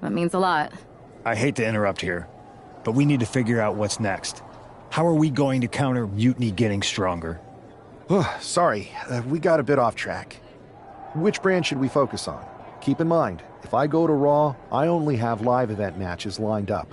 That means a lot. I hate to interrupt here, but we need to figure out what's next. How are we going to counter Mutiny getting stronger? Sorry, we got a bit off track. Which brand should we focus on? Keep in mind, if I go to Raw, I only have live event matches lined up.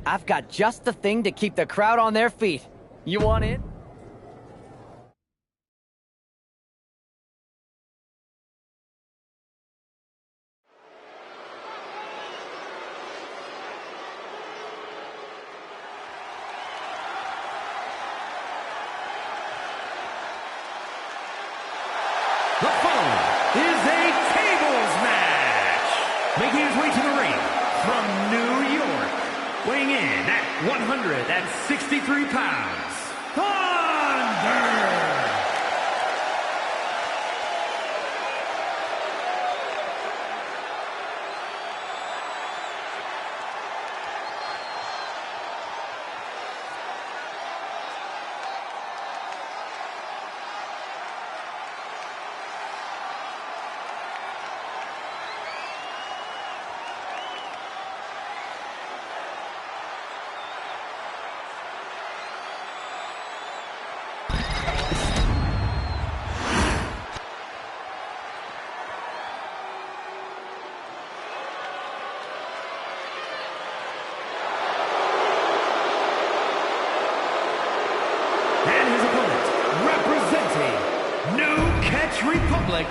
I've got just the thing to keep the crowd on their feet. You want in? The following is a tables match. Making his way to the ring from New York, weighing in at 163 pounds, Thunder! And his opponent, representing New Catch Republic,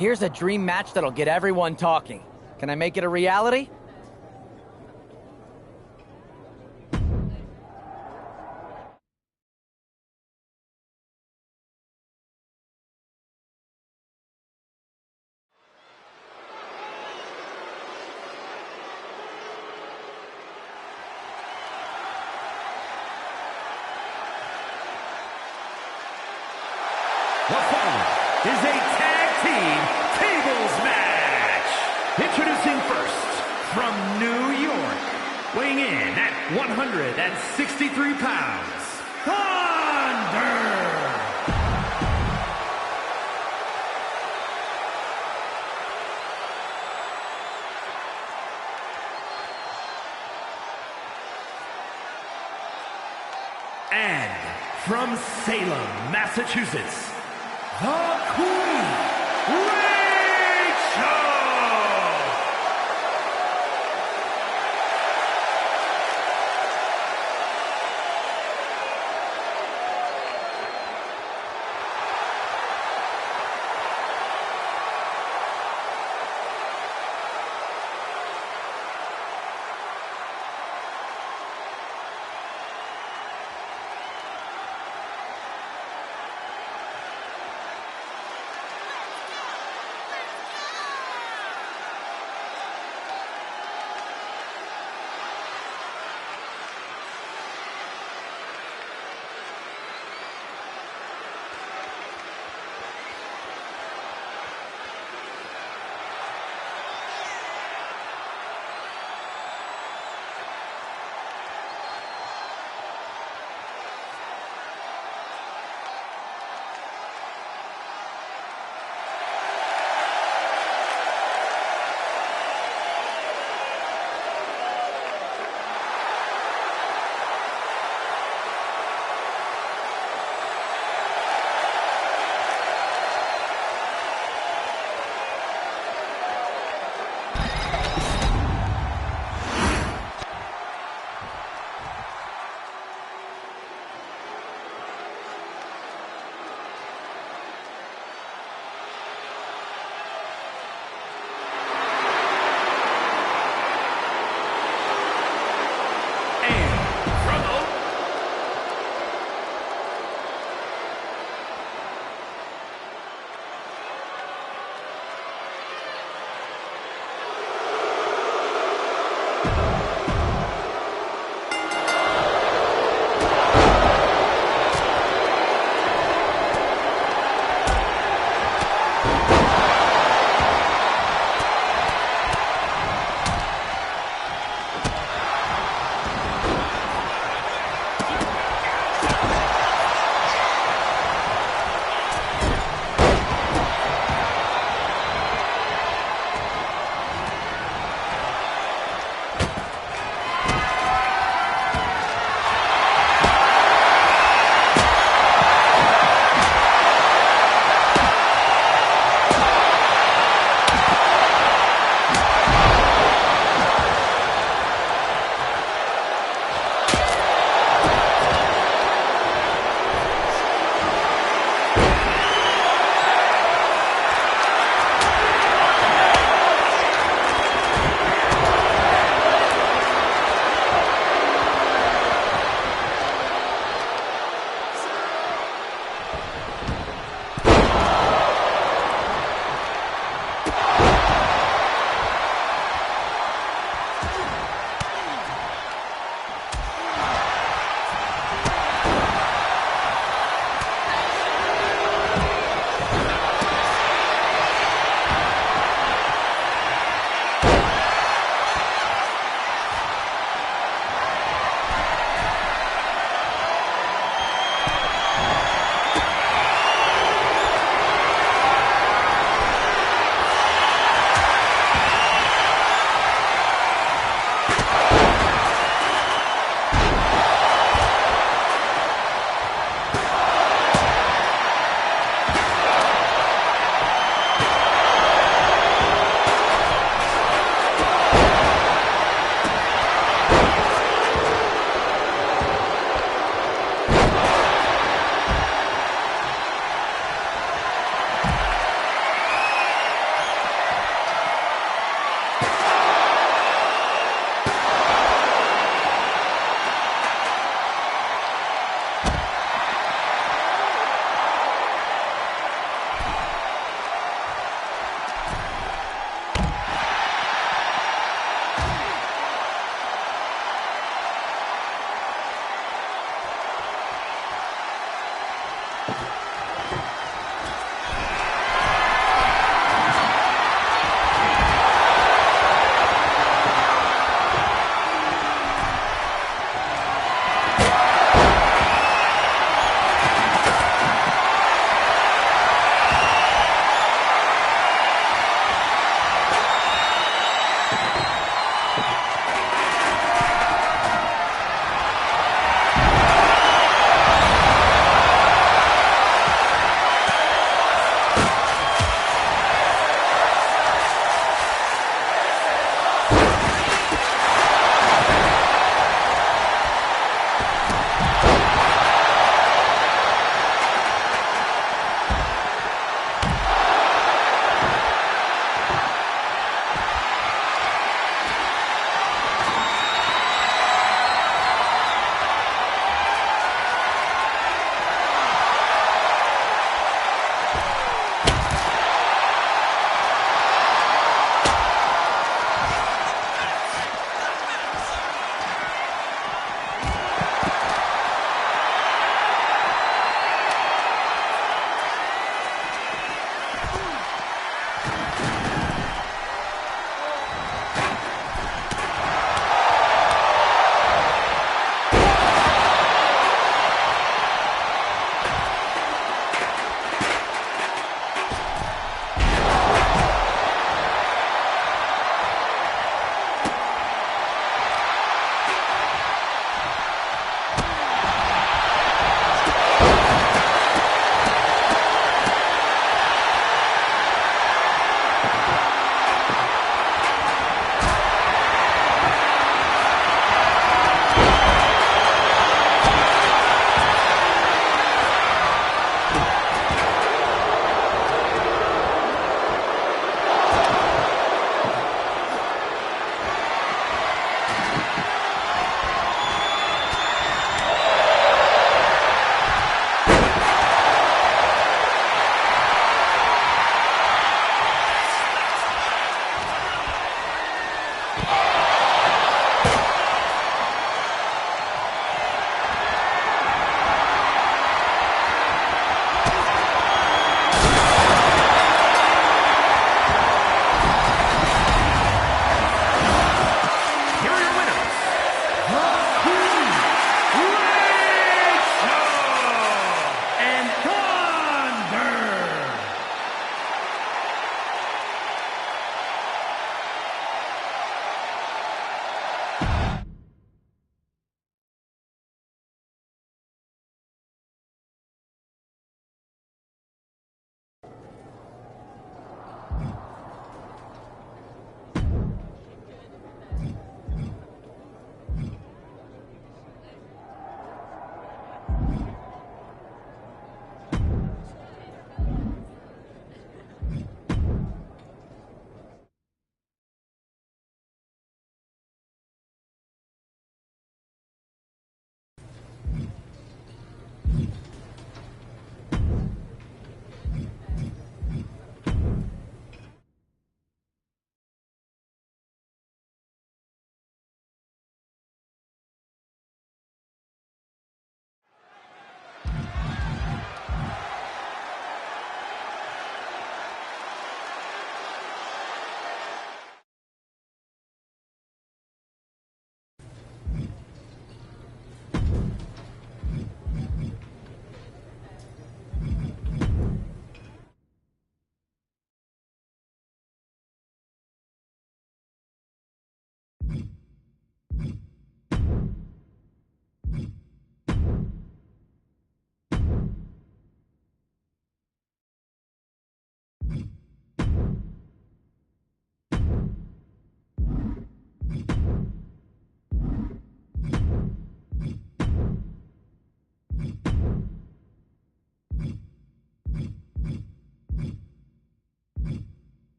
Here's a dream match that'll get everyone talking. Can I make it a reality? The following is a tag team tables match. Introducing first, from New York, weighing in at 163 pounds, Thunder! And from Salem, Massachusetts, the Queen, Rachel!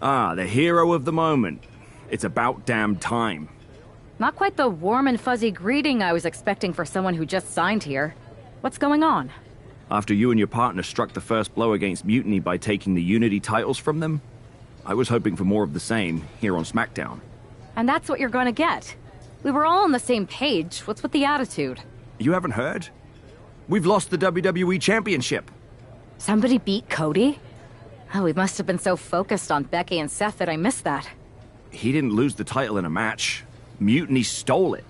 Ah, the hero of the moment. It's about damn time. Not quite the warm and fuzzy greeting I was expecting for someone who just signed here. What's going on? After you and your partner struck the first blow against Mutiny by taking the Unity titles from them, I was hoping for more of the same here on SmackDown. And that's what you're gonna get. We were all on the same page. What's with the attitude? You haven't heard? We've lost the WWE Championship. Somebody beat Cody? Oh, we must have been so focused on Becky and Seth that I missed that. He didn't lose the title in a match. Mutiny stole it.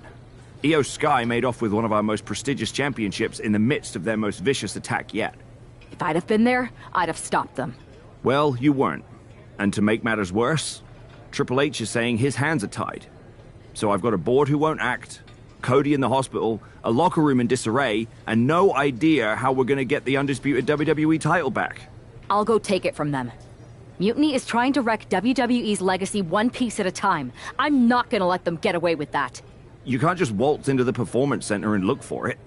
Io Sky made off with one of our most prestigious championships in the midst of their most vicious attack yet. If I'd have been there, I'd have stopped them. Well, you weren't. And to make matters worse, Triple H is saying his hands are tied. So I've got a board who won't act, Cody in the hospital, a locker room in disarray, and no idea how we're gonna get the undisputed WWE title back. I'll go take it from them. Mutiny is trying to wreck WWE's legacy one piece at a time. I'm not gonna let them get away with that. You can't just waltz into the Performance Center and look for it.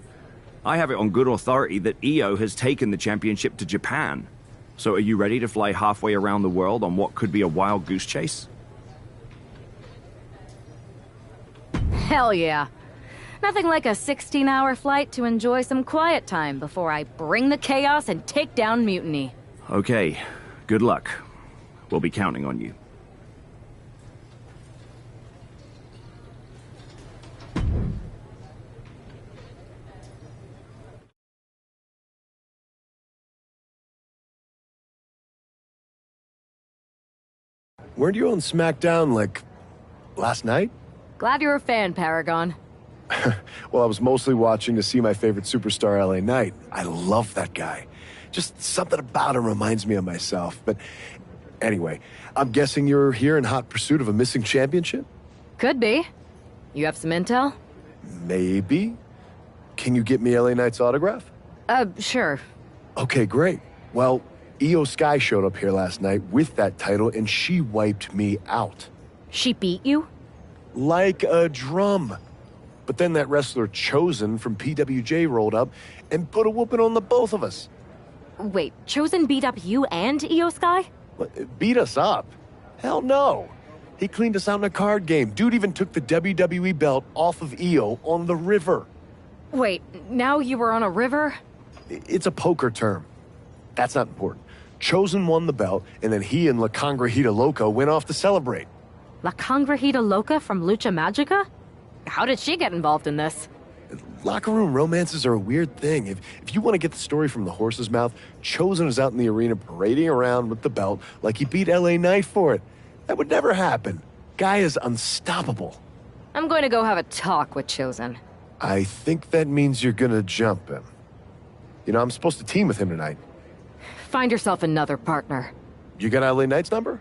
I have it on good authority that Io has taken the championship to Japan. So are you ready to fly halfway around the world on what could be a wild goose chase? Hell yeah. Nothing like a 16-hour flight to enjoy some quiet time before I bring the chaos and take down Mutiny. Okay, good luck. We'll be counting on you. Weren't you on SmackDown, like, last night? Glad you're a fan, Paragon. Well, I was mostly watching to see my favorite superstar, LA Knight. I love that guy. Just something about him reminds me of myself. But anyway, I'm guessing you're here in hot pursuit of a missing championship? Could be. You have some intel? Maybe. Can you get me LA Knight's autograph? Sure. Okay, great. Well, Io Sky showed up here last night with that title, and she wiped me out. She beat you? Like a drum. But then that wrestler Chosen from PWJ rolled up and put a whooping on the both of us. Wait, Chosen beat up you and Io Sky? What, beat us up? Hell no. He cleaned us out in a card game. Dude even took the WWE belt off of Io on the river. Wait, now you were on a river? It's a poker term. That's not important. Chosen won the belt, and then he and La Congrejita Loca went off to celebrate. La Congrejita Loca from Lucha Magica? How did she get involved in this? Locker room romances are a weird thing. If you want to get the story from the horse's mouth, Chosen is out in the arena parading around with the belt like he beat LA Knight for it. That would never happen. Guy is unstoppable. I'm going to go have a talk with Chosen. I think that means you're gonna jump him. You know, I'm supposed to team with him tonight. Find yourself another partner. You got LA Knight's number?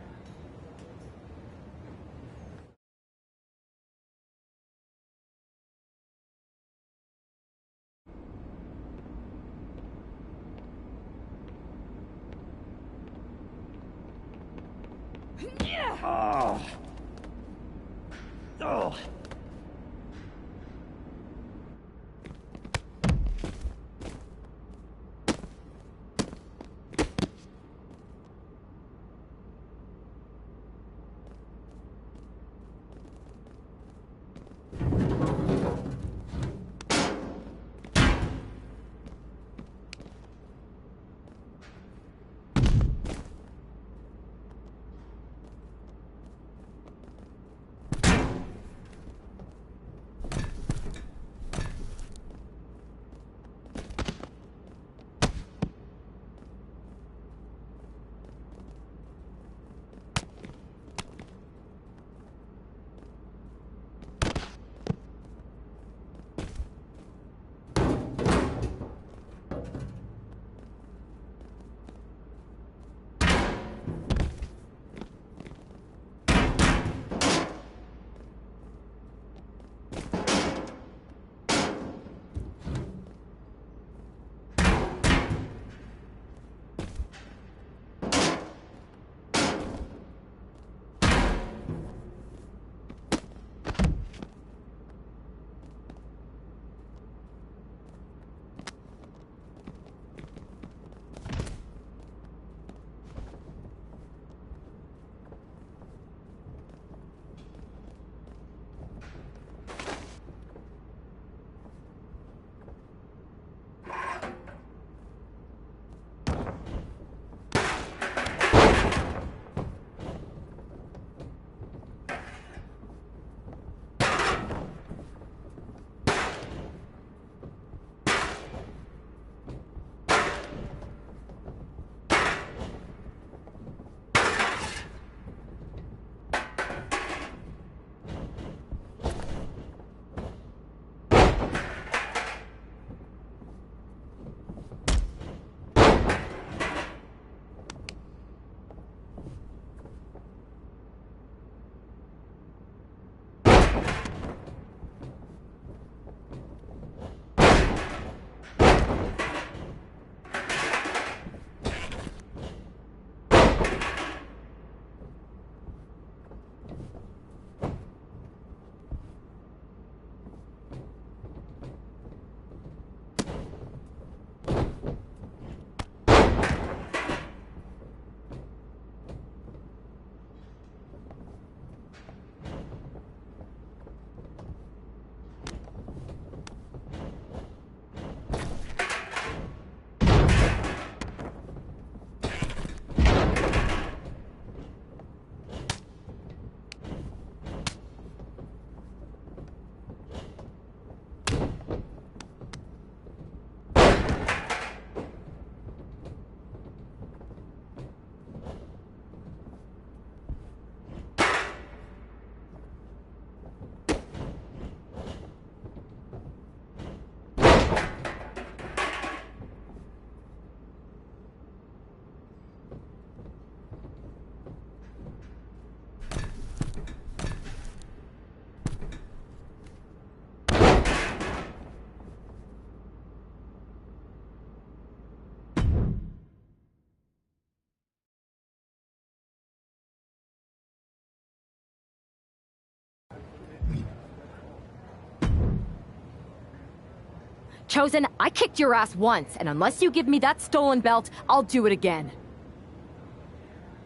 Chosen, I kicked your ass once, and unless you give me that stolen belt, I'll do it again.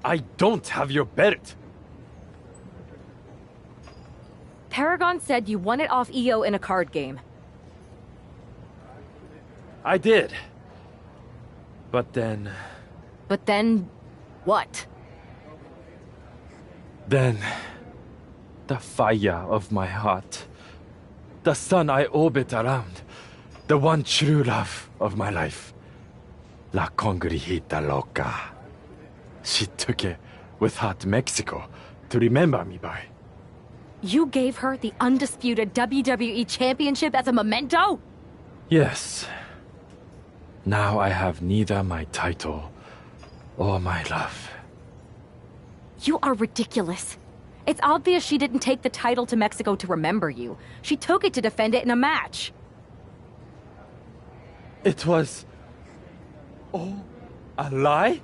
I don't have your belt. Paragon said you won it off EO in a card game. I did. But then... But then... what? Then... the fire of my heart. The sun I orbit around. The one true love of my life. La Congregita Loca. She took it with her to Mexico to remember me by. You gave her the undisputed WWE Championship as a memento? Yes. Now I have neither my title or my love. You are ridiculous. It's obvious she didn't take the title to Mexico to remember you. She took it to defend it in a match. It was... all a lie?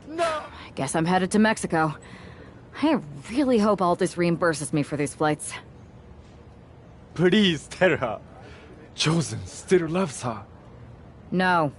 No! I guess I'm headed to Mexico. I really hope Aldous reimburses me for these flights. Please tell her. Chosen still loves her. No.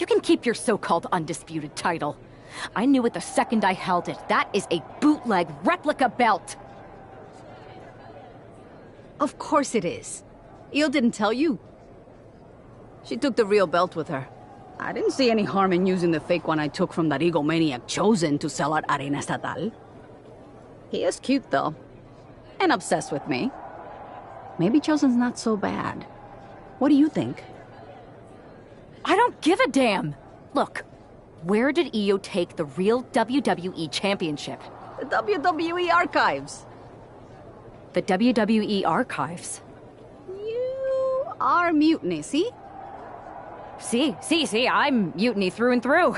can keep your so-called undisputed title. I knew it the second I held it. That is a bootleg replica belt. Of course it is. Io didn't tell you. She took the real belt with her. I didn't see any harm in using the fake one I took from that egomaniac Chosen to sell at Arena Estatal. He is cute, though. And obsessed with me. Maybe Chosen's not so bad. What do you think? I don't give a damn. Look, where did Io take the real WWE Championship? The WWE Archives. The WWE Archives? You are Mutiny, see? See, I'm Mutiny through and through.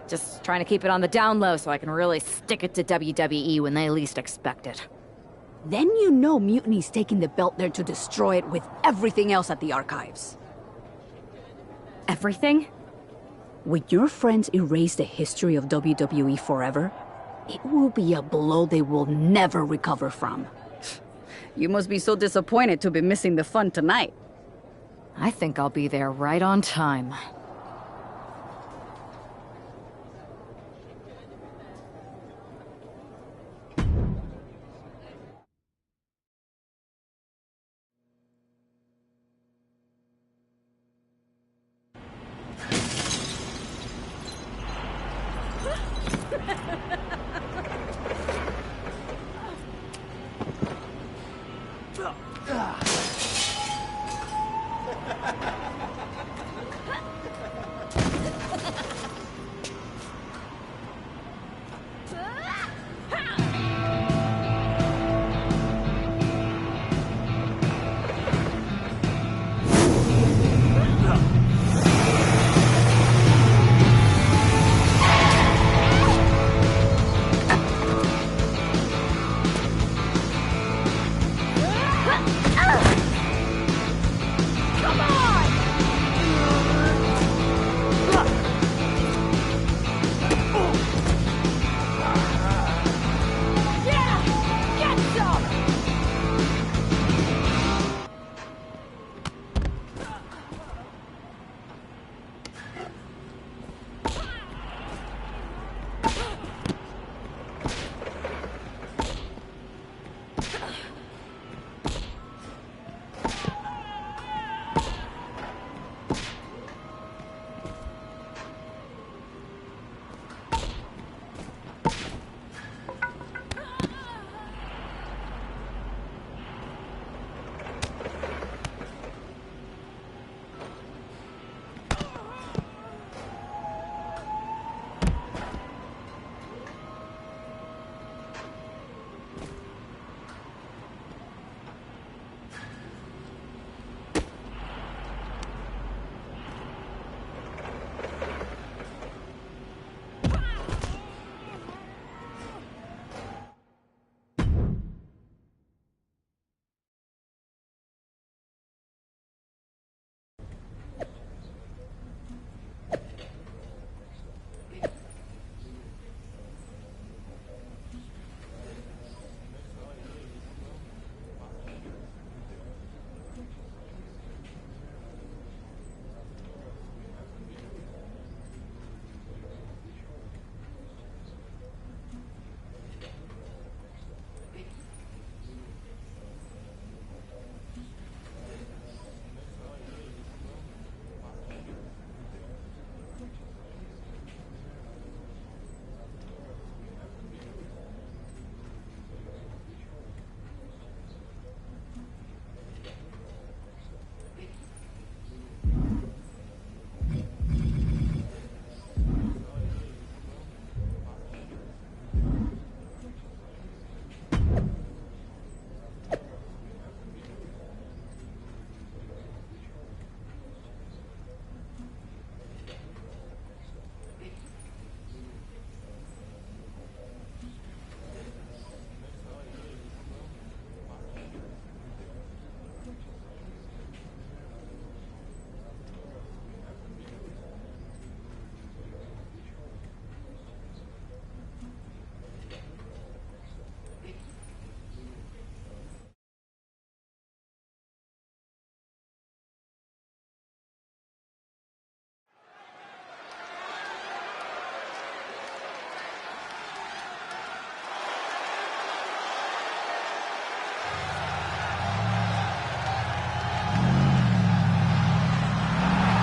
Just trying to keep it on the down low so I can really stick it to WWE when they least expect it. Then you know Mutiny's taking the belt there to destroy it with everything else at the Archives. Everything? When your friends erase the history of WWE forever, it will be a blow they will never recover from. You must be so disappointed to be missing the fun tonight. I think I'll be there right on time.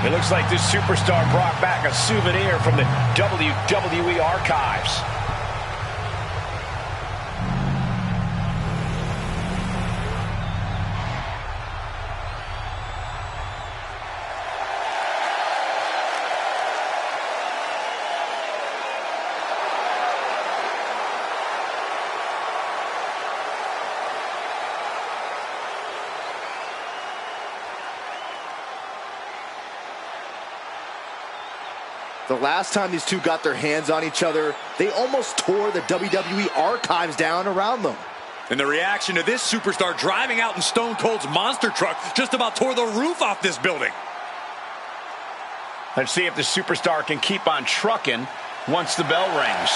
It looks like this superstar brought back a souvenir from the WWE archives. The last time these two got their hands on each other, they almost tore the WWE archives down around them. And the reaction to this superstar driving out in Stone Cold's monster truck just about tore the roof off this building. Let's see if the superstar can keep on trucking once the bell rings.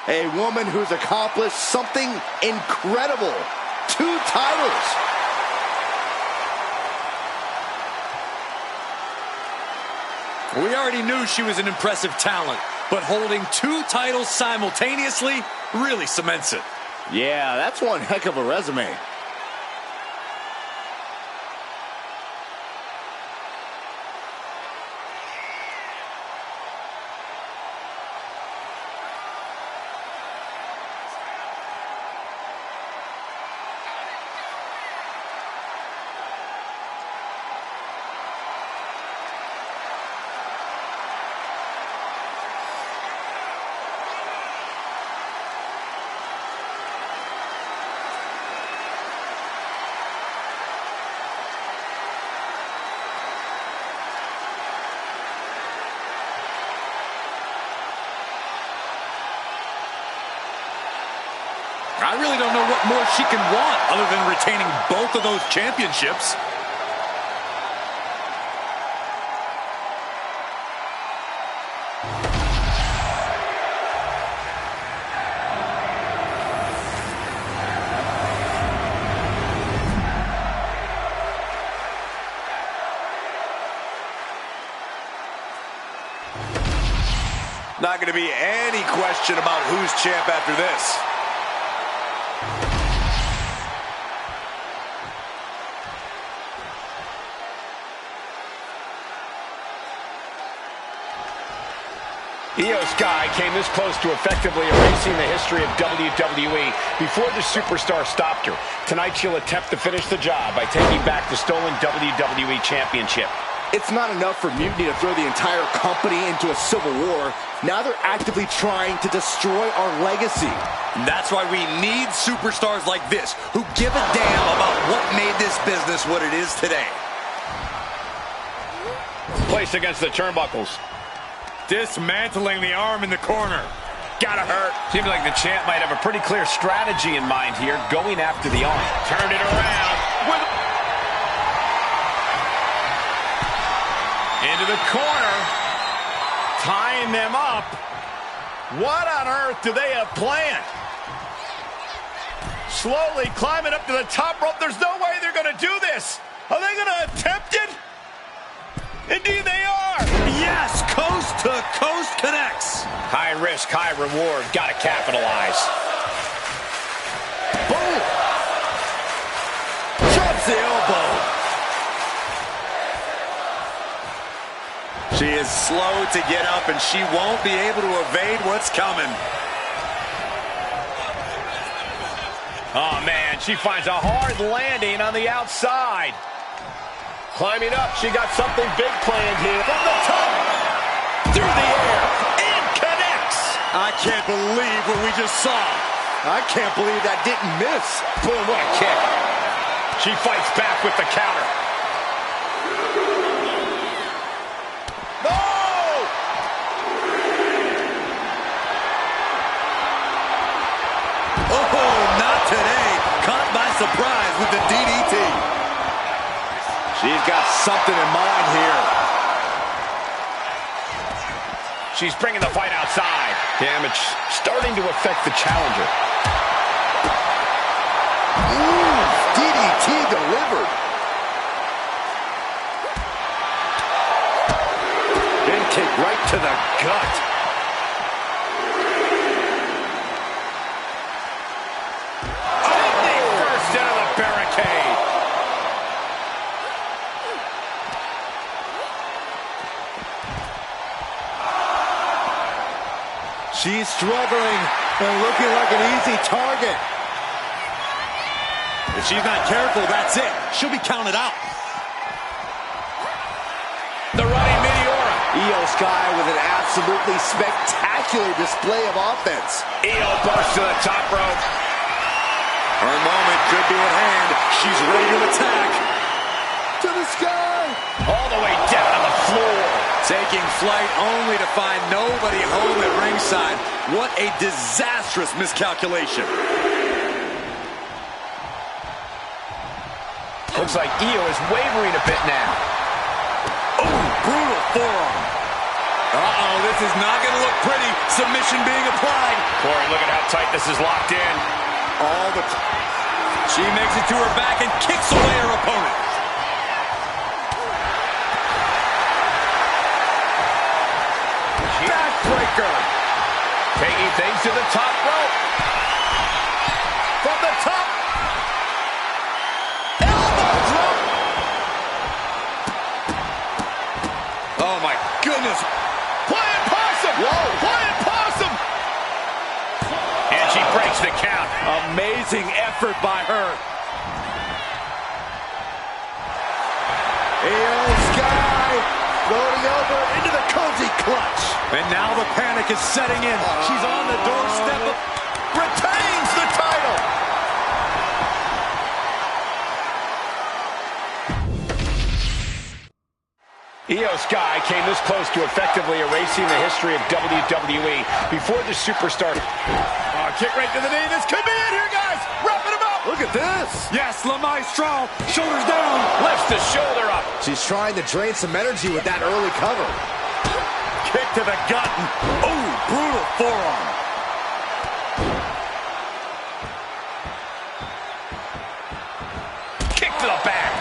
A woman who's accomplished something incredible. 2 titles. We already knew she was an impressive talent, but holding 2 titles simultaneously really cements it. Yeah, that's one heck of a resume. I really don't know what more she can want other than retaining both of those championships. Not going to be any question about who's champ after this. Io Sky came this close to effectively erasing the history of WWE before the superstar stopped her. Tonight she'll attempt to finish the job by taking back the stolen WWE Championship. It's not enough for Mutiny to throw the entire company into a civil war. Now they're actively trying to destroy our legacy. And that's why we need superstars like this, who give a damn about what made this business what it is today. Placed against the turnbuckles. Dismantling the arm in the corner. Gotta hurt. Seems like the champ might have a pretty clear strategy in mind here, going after the arm. Turned it around. Into the corner. Tying them up. What on earth do they have planned? Slowly climbing up to the top rope. There's no way they're going to do this. Are they going to attempt it? Indeed they are. Yes, coast to coast connects. High risk, high reward. Got to capitalize. Boom. Drops the elbow. She is slow to get up, and she won't be able to evade what's coming. Oh, man, she finds a hard landing on the outside. Climbing up, she got something big planned here. From the top, through the air, and connects. I can't believe what we just saw. I can't believe that didn't miss. Boom, what a kick. She fights back with the counter. No! Oh, not today. Caught by surprise with the DDT. something in mind here. She's bringing the fight outside. Damage starting to affect the challenger. Ooh, DDT delivered. Big kick right to the gut. Knee first into the barricade. She's struggling and looking like an easy target. If she's not careful, that's it. She'll be counted out. The running Meteora. Io Sky with an absolutely spectacular display of offense. Io bursts to the top rope. Her moment could be at hand. She's ready to attack. To the sky. All the way down on the floor. Taking flight only to find nobody home at ringside. What a disastrous miscalculation. Looks like Io is wavering a bit now. Oh, brutal forearm. Uh-oh, this is not going to look pretty. Submission being applied. Corey, look at how tight this is locked in. She makes it to her back and kicks away her opponent. Backbreaker. Taking things to the top rope. From the top. Elbow drop. Oh, my goodness. Flying possum. Whoa. Flying possum. And she breaks the count. Amazing effort by her. Io Sky floating over into the cozy clutch. And now the panic is setting in. She's on the doorstep of... Retains the title. Io Sky came this close to effectively erasing the history of WWE before the superstar. Kick right to the knee. This could be it here, guys. Wrapping him up. Look at this. Yes, La Maestral. Shoulders down. Lifts the shoulder up. She's trying to drain some energy with that early cover. Kick to the gut. Oh, brutal forearm. Kick to the back.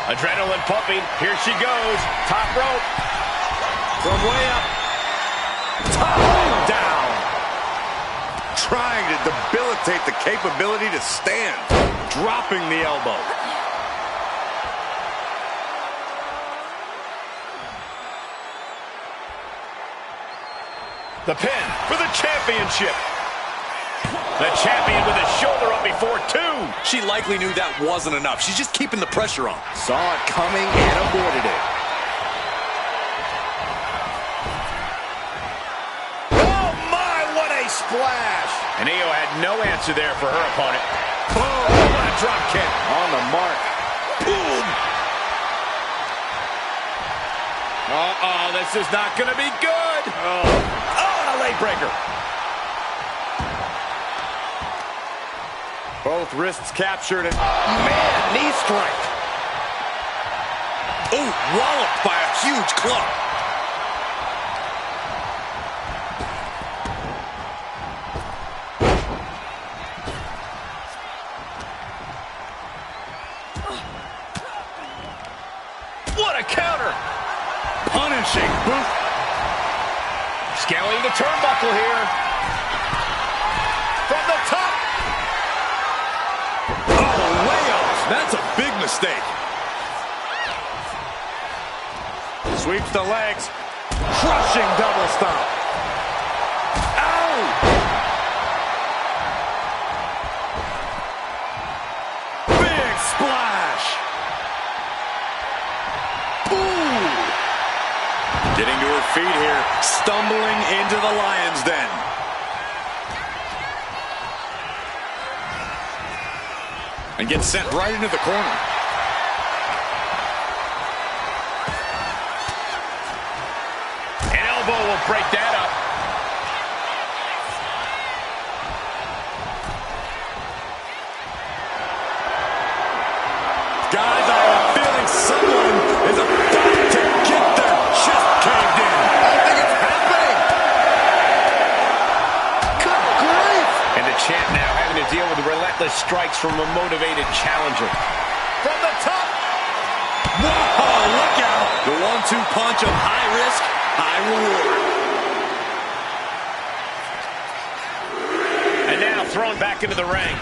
Adrenaline pumping. Here she goes. Top rope. From way up. Top down. Trying to debilitate the capability to stand. Dropping the elbow. The pin for the championship. The champion with his shoulder up before two. She likely knew that wasn't enough. She's just keeping the pressure on. Saw it coming and avoided it. Oh my, what a splash. And Io had no answer there for her opponent. Boom, what a drop kick. On the mark. Boom. Uh-oh, this is not going to be good. Oh, and a leg breaker. Both wrists captured and... Man, knee strike. Oh, walloped by a huge club. What a counter. Punishing boot. Scaling the turnbuckle here. From the top. Oh, layups. That's a big mistake. Sweeps the legs. Crushing double stomp. Ow! Big splash. Ooh! Getting to her feet here. Stumbling into the lion's den. And gets sent right into the corner. An elbow will break that up. Guys, deal with relentless strikes from a motivated challenger. From the top. Whoa, look out. The 1-2 punch of high risk, high reward. And now thrown back into the ring.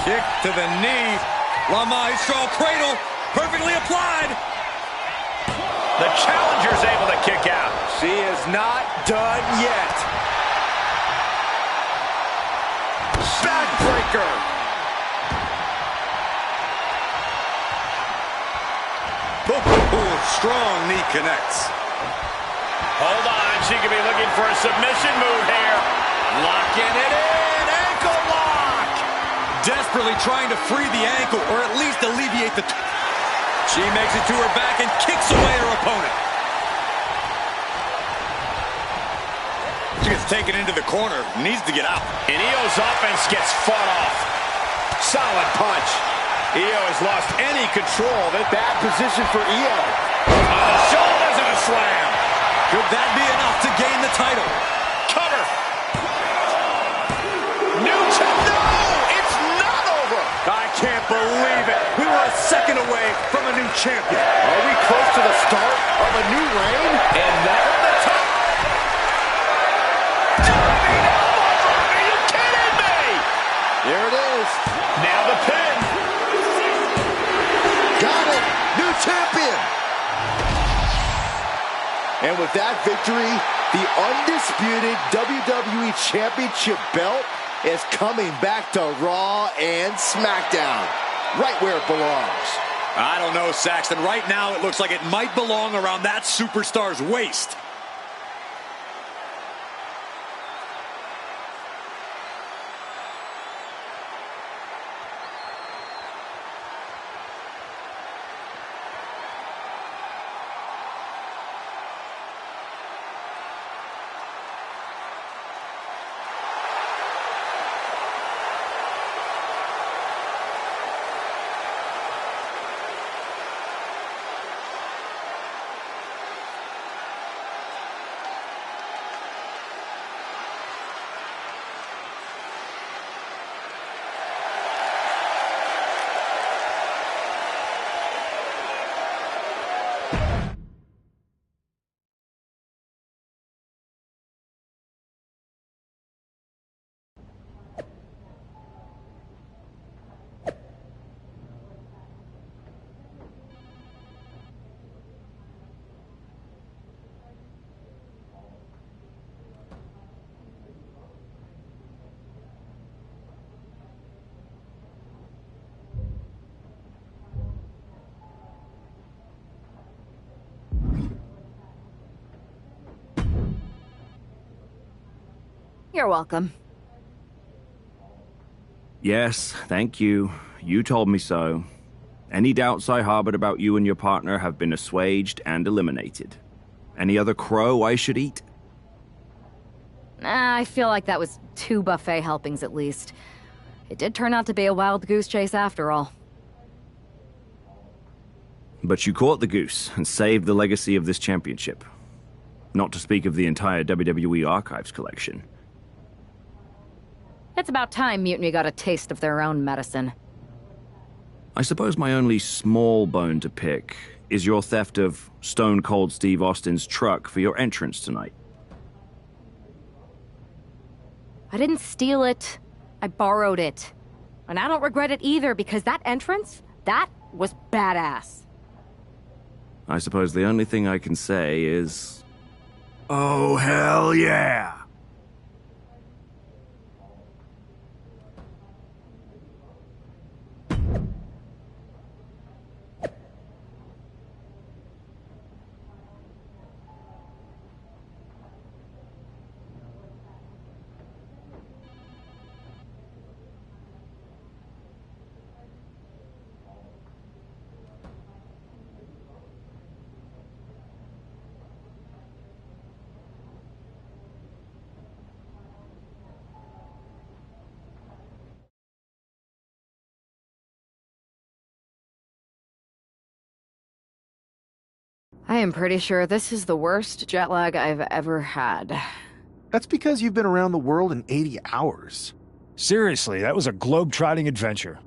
Kick to the knee. La Maestro cradle, perfectly applied. The challenger's able to kick out. She is not done yet. Backbreaker. Ooh, strong knee connects. Hold on, she could be looking for a submission move here. Locking it in, ankle lock. Desperately trying to free the ankle, or at least alleviate the... She makes it to her back and kicks away her opponent. She gets taken into the corner, needs to get out. And Io's offense gets fought off. Solid punch. Io has lost any control of it. Bad position for Io. On the shoulders and a slam. Could that be enough to gain the title? Cover. No, it's not over. I can't believe it. We were a second away from a new champion. Are we close to the start of a new reign? And now the top. Are you kidding me? There it is. Now the pin. Got it. New champion. And with that victory, the undisputed WWE Championship belt is coming back to Raw and SmackDown, right where it belongs. I don't know, Saxton. Right now, it looks like it might belong around that superstar's waist. You're welcome. Yes, thank you. You told me so. Any doubts I harbored about you and your partner have been assuaged and eliminated. Any other crow I should eat? I feel like that was 2 buffet helpings at least. It did turn out to be a wild goose chase after all. But you caught the goose and saved the legacy of this championship. Not to speak of the entire WWE Archives collection. It's about time Mutiny got a taste of their own medicine. I suppose my only small bone to pick is your theft of Stone Cold Steve Austin's truck for your entrance tonight. I didn't steal it. I borrowed it. And I don't regret it either, because that entrance, that was badass. I suppose the only thing I can say is... oh, hell yeah! I am pretty sure this is the worst jet lag I've ever had. That's because you've been around the world in 80 hours. Seriously, that was a globe-trotting adventure.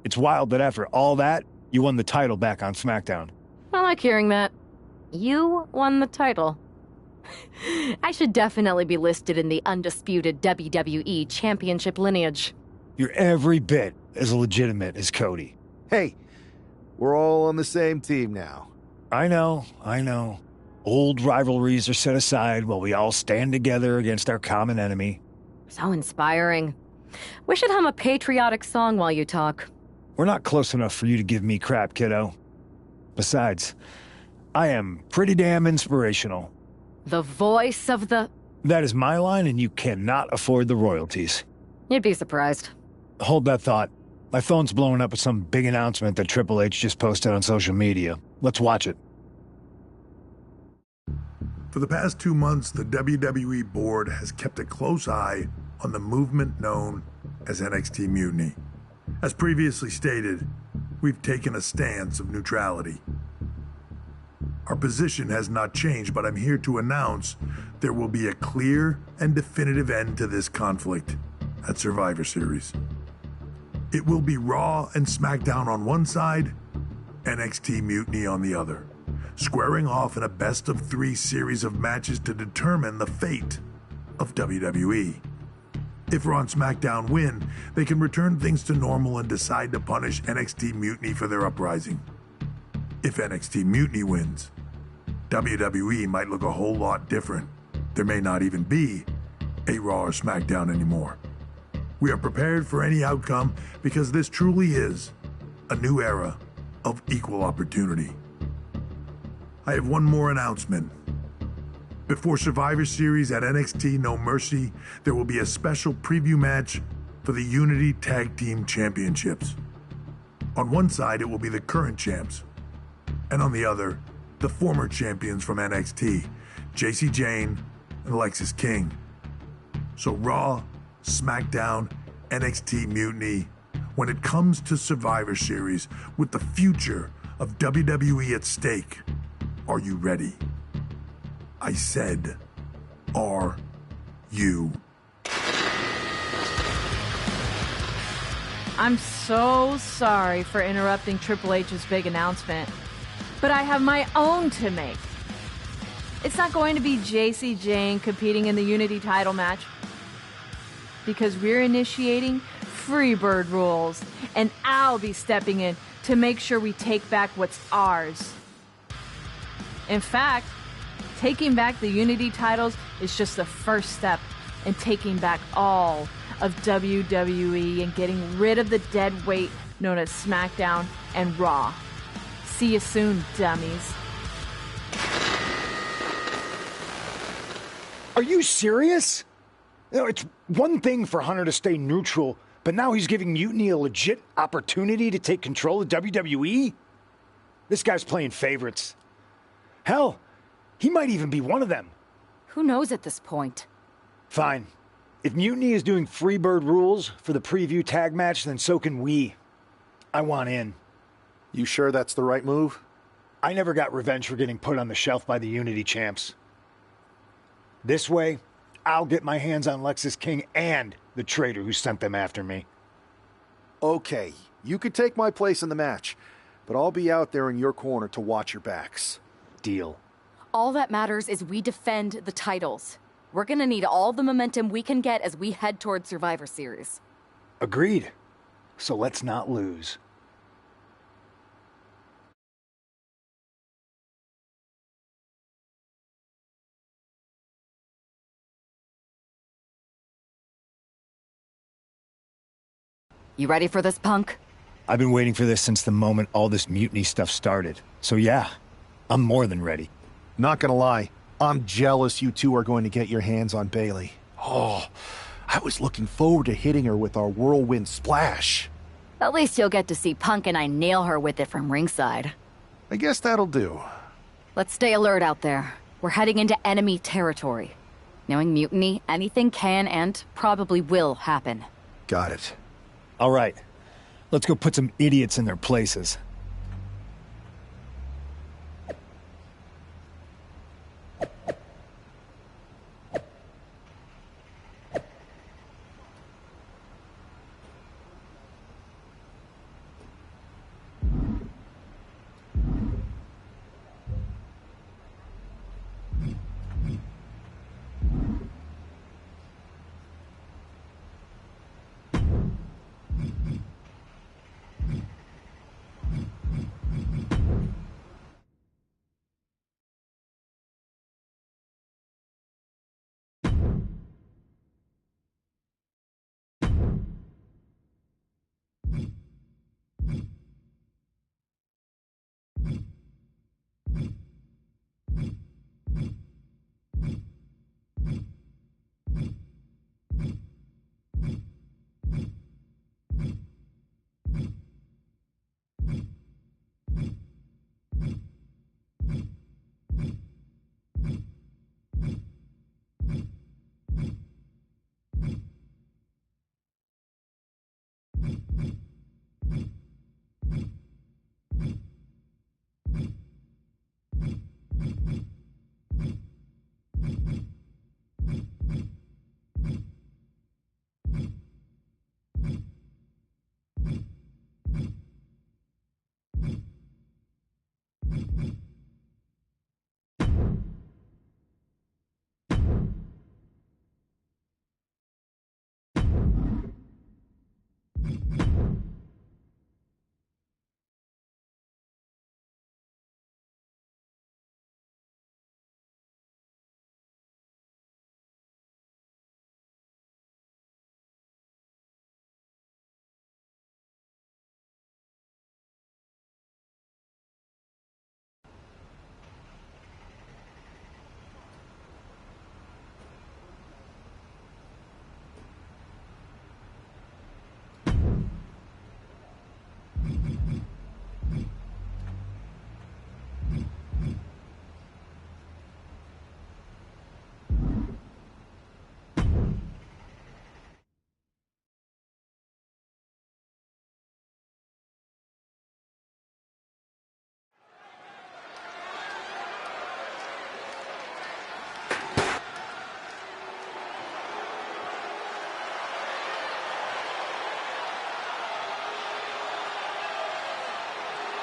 It's wild that after all that, you won the title back on SmackDown. I like hearing that. You won the title. I should definitely be listed in the undisputed WWE Championship lineage. You're every bit as legitimate as Cody. Hey, we're all on the same team now. I know. Old rivalries are set aside while we all stand together against our common enemy. So inspiring. We should hum a patriotic song while you talk. We're not close enough for you to give me crap, kiddo. Besides, I am pretty damn inspirational. The voice of the... That is my line, and you cannot afford the royalties. You'd be surprised. Hold that thought. My phone's blowing up with some big announcement that Triple H just posted on social media. Let's watch it. For the past 2 months, the WWE board has kept a close eye on the movement known as NXT Mutiny. As previously stated, we've taken a stance of neutrality. Our position has not changed, but I'm here to announce there will be a clear and definitive end to this conflict at Survivor Series. It will be Raw and SmackDown on one side, NXT Mutiny on the other, squaring off in a best-of-3 series of matches to determine the fate of WWE. If Raw and SmackDown win, they can return things to normal and decide to punish NXT Mutiny for their uprising. If NXT Mutiny wins, WWE might look a whole lot different. There may not even be a Raw or SmackDown anymore. We are prepared for any outcome because this truly is a new era of equal opportunity. I have one more announcement. Before Survivor Series at NXT No Mercy, there will be a special preview match for the Unity Tag Team Championships. On one side, it will be the current champs, and on the other, the former champions from NXT, Jacy Jayne and Lexis King. So Raw, SmackDown, NXT Mutiny, when it comes to Survivor Series with the future of WWE at stake, are you ready? I said, are you? I'm so sorry for interrupting Triple H's big announcement, but I have my own to make. It's not going to be Jacy Jayne competing in the Unity title match, because we're initiating Freebird rules, and I'll be stepping in to make sure we take back what's ours. In fact, taking back the Unity titles is just the first step in taking back all of WWE and getting rid of the dead weight known as SmackDown and Raw. See you soon, dummies. Are you serious? You know, it's one thing for Hunter to stay neutral, but now he's giving Mutiny a legit opportunity to take control of WWE? This guy's playing favorites. Hell, he might even be one of them. Who knows at this point? Fine. If Mutiny is doing Freebird rules for the preview tag match, then so can we. I want in. You sure that's the right move? I never got revenge for getting put on the shelf by the Unity champs. This way, I'll get my hands on Lexis King and the traitor who sent them after me. Okay, you could take my place in the match, but I'll be out there in your corner to watch your backs. Deal. All that matters is we defend the titles. We're gonna need all the momentum we can get as we head toward Survivor Series. Agreed. So let's not lose. You ready for this, punk? I've been waiting for this since the moment all this Mutiny stuff started. So yeah, I'm more than ready. Not gonna lie, I'm jealous you two are going to get your hands on Bayley. Oh, I was looking forward to hitting her with our whirlwind splash. At least you'll get to see Punk and I nail her with it from ringside. I guess that'll do. Let's stay alert out there. We're heading into enemy territory. Knowing Mutiny, anything can and probably will happen. Got it. All right. Let's go put some idiots in their places.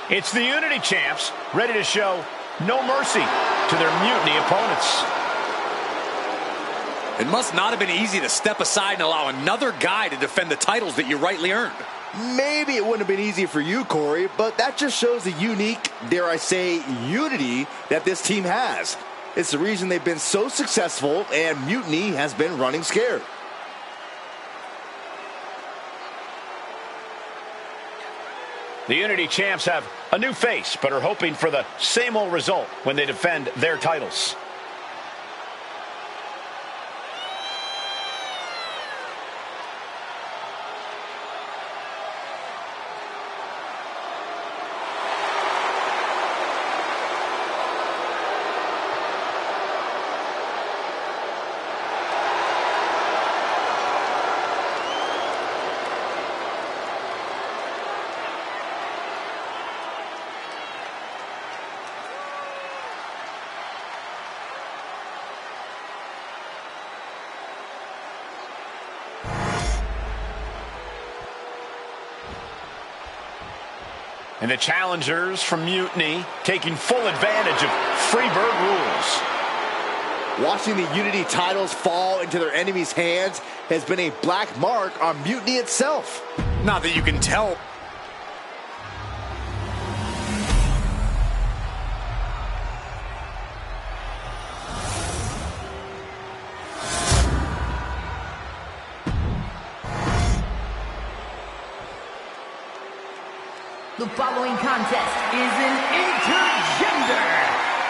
It's the Unity champs, ready to show no mercy to their Mutiny opponents. It must not have been easy to step aside and allow another guy to defend the titles that you rightly earned. Maybe it wouldn't have been easy for you, Corey, but that just shows the unique, dare I say, unity that this team has. It's the reason they've been so successful, and Mutiny has been running scared. The Unity champs have a new face, but are hoping for the same old result when they defend their titles. And the challengers from Mutiny taking full advantage of Freebird rules. Watching the Unity titles fall into their enemies' hands has been a black mark on Mutiny itself. Not that you can tell. The following contest is an intergender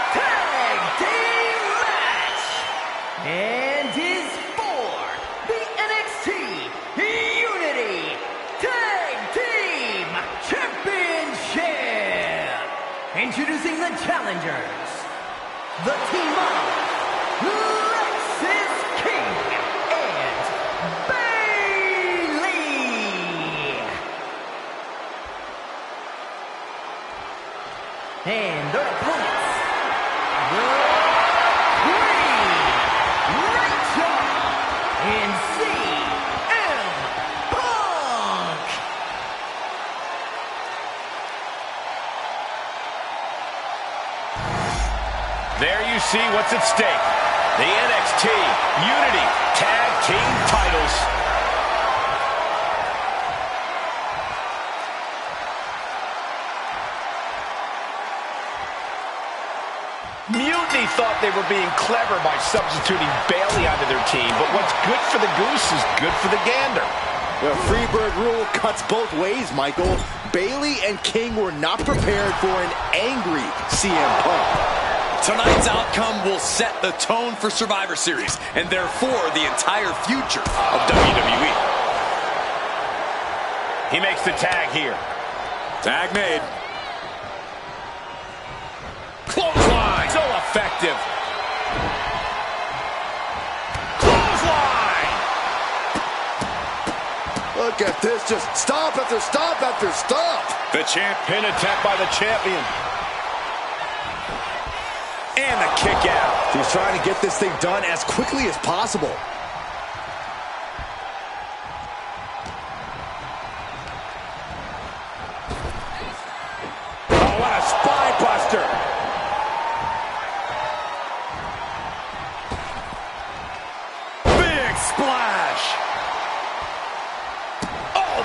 tag team match and is for the NXT Unity Tag Team Championship. Introducing the challengers, the team of Lexis King and Bayley. And their opponents, the Queen, Rachel, and CM Punk. There you see what's at stake. The NXT Unity Tag Team titles. Mutiny thought they were being clever by substituting Bayley onto their team, but what's good for the goose is good for the gander. The Freebird rule cuts both ways, Michael. Bayley and King were not prepared for an angry CM Punk. Tonight's outcome will set the tone for Survivor Series, and therefore the entire future of WWE. He makes the tag here. Tag made. Clothesline! So effective. Clothesline! Look at this, just stomp after stomp after stomp. The champ pin attempt by the champion. And the kick out. He's trying to get this thing done as quickly as possible. Oh, what a spine buster. Big splash. Oh,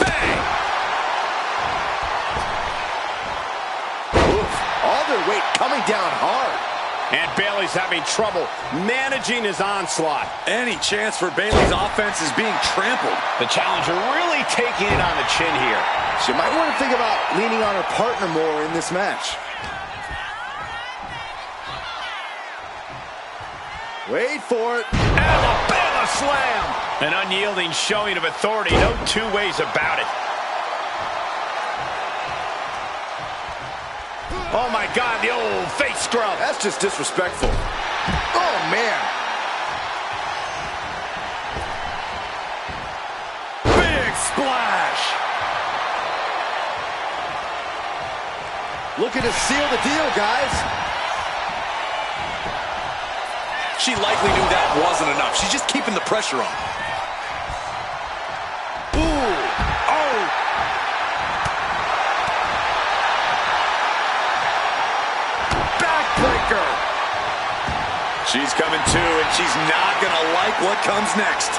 bang. Oof, all their weight coming down hard. And Bayley's having trouble managing his onslaught. Any chance for Bayley's offense is being trampled. The challenger really taking it on the chin here. She might want to think about leaning on her partner more in this match. Wait for it. Alabama slam. An unyielding showing of authority. No two ways about it. Oh, my God, the old face scrub. That's just disrespectful. Oh, man. Big splash. Looking to seal the deal, guys. She likely knew that wasn't enough. She's just keeping the pressure on. Ooh. Oh. She's coming too, and she's not going to like what comes next.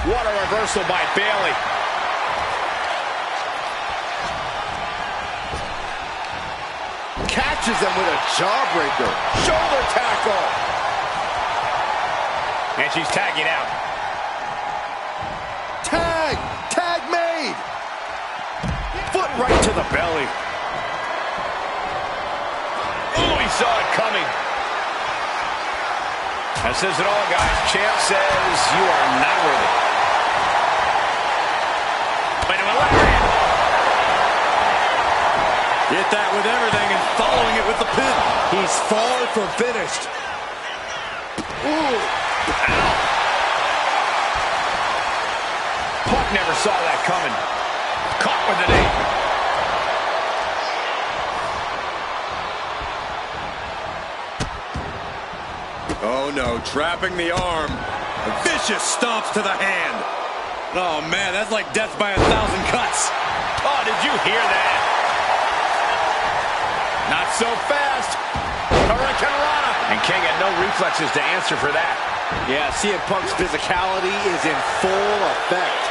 What a reversal by Bayley. Catches him with a jawbreaker. Shoulder tackle. And she's tagging out. Tag! Tag made! Foot right to the belly. Oh, he saw it coming. That says it all, guys. Champ says you are not worthy. Wait a minute, lariat. Hit that with everything and following it with the pin. He's far from finished. Ooh. Ow. Punk never saw that coming. Caught with the knee. Oh no, trapping the arm. Vicious stomps to the hand. Oh man, that's like death by 1,000 cuts. Oh, did you hear that? Not so fast. Hurricanrana. And King had no reflexes to answer for that. Yeah, CM Punk's physicality is in full effect.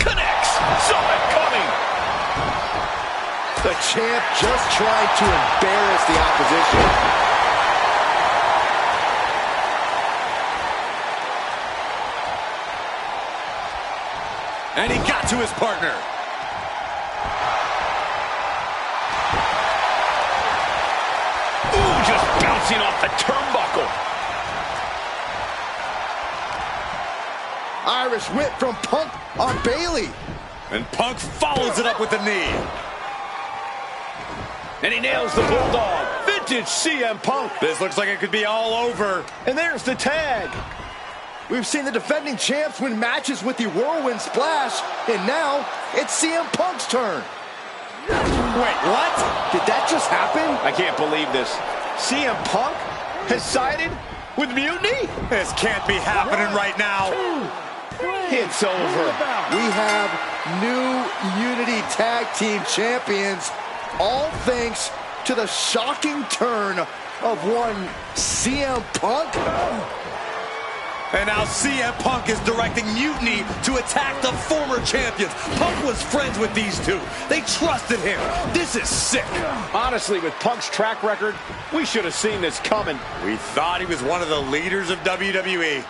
Connects. Saw it coming. The champ just trying to embarrass the opposition. And he got to his partner. Ooh, just bouncing off the turnbuckle. Irish whip from Punk on Bayley. And Punk follows it up with the knee. And he nails the Bulldog. Vintage CM Punk. This looks like it could be all over. And there's the tag. We've seen the defending champs win matches with the Whirlwind Splash, and now it's CM Punk's turn. Wait, what? Did that just happen? I can't believe this. CM Punk has sided with Mutiny? This can't be happening right now. It's over. We have new Unity Tag Team Champions, all thanks to the shocking turn of one CM Punk. And now CM Punk is directing Mutiny to attack the former champions. Punk was friends with these two. They trusted him. This is sick. Honestly, with Punk's track record, we should have seen this coming. We thought he was one of the leaders of WWE.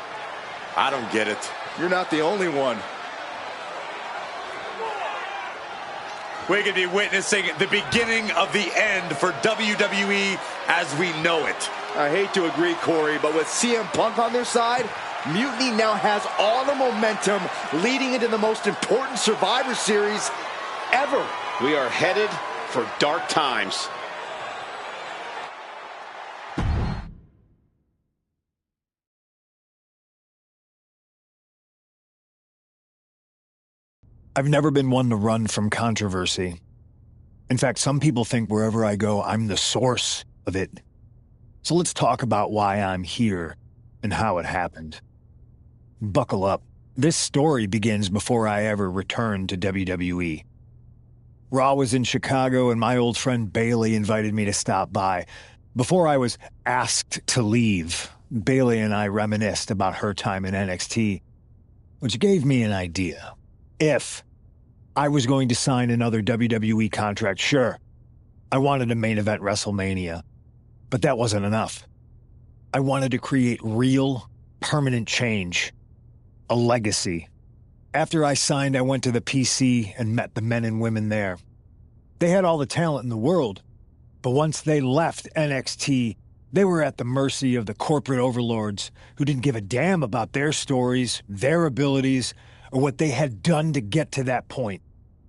I don't get it. You're not the only one. We could be witnessing the beginning of the end for WWE as we know it. I hate to agree, Corey, but with CM Punk on their side, Mutiny now has all the momentum leading into the most important Survivor Series ever. We are headed for dark times. I've never been one to run from controversy. In fact, some people think wherever I go, I'm the source of it. So let's talk about why I'm here and how it happened. Buckle up. This story begins before I ever returned to WWE. Raw was in Chicago and my old friend Bayley invited me to stop by. Before I was asked to leave, Bayley and I reminisced about her time in NXT, which gave me an idea. If I was going to sign another WWE contract, sure, I wanted a main event WrestleMania, but that wasn't enough. I wanted to create real, permanent change, a legacy. After I signed, I went to the PC and met the men and women there. They had all the talent in the world, but once they left NXT, they were at the mercy of the corporate overlords who didn't give a damn about their stories, their abilities, or what they had done to get to that point.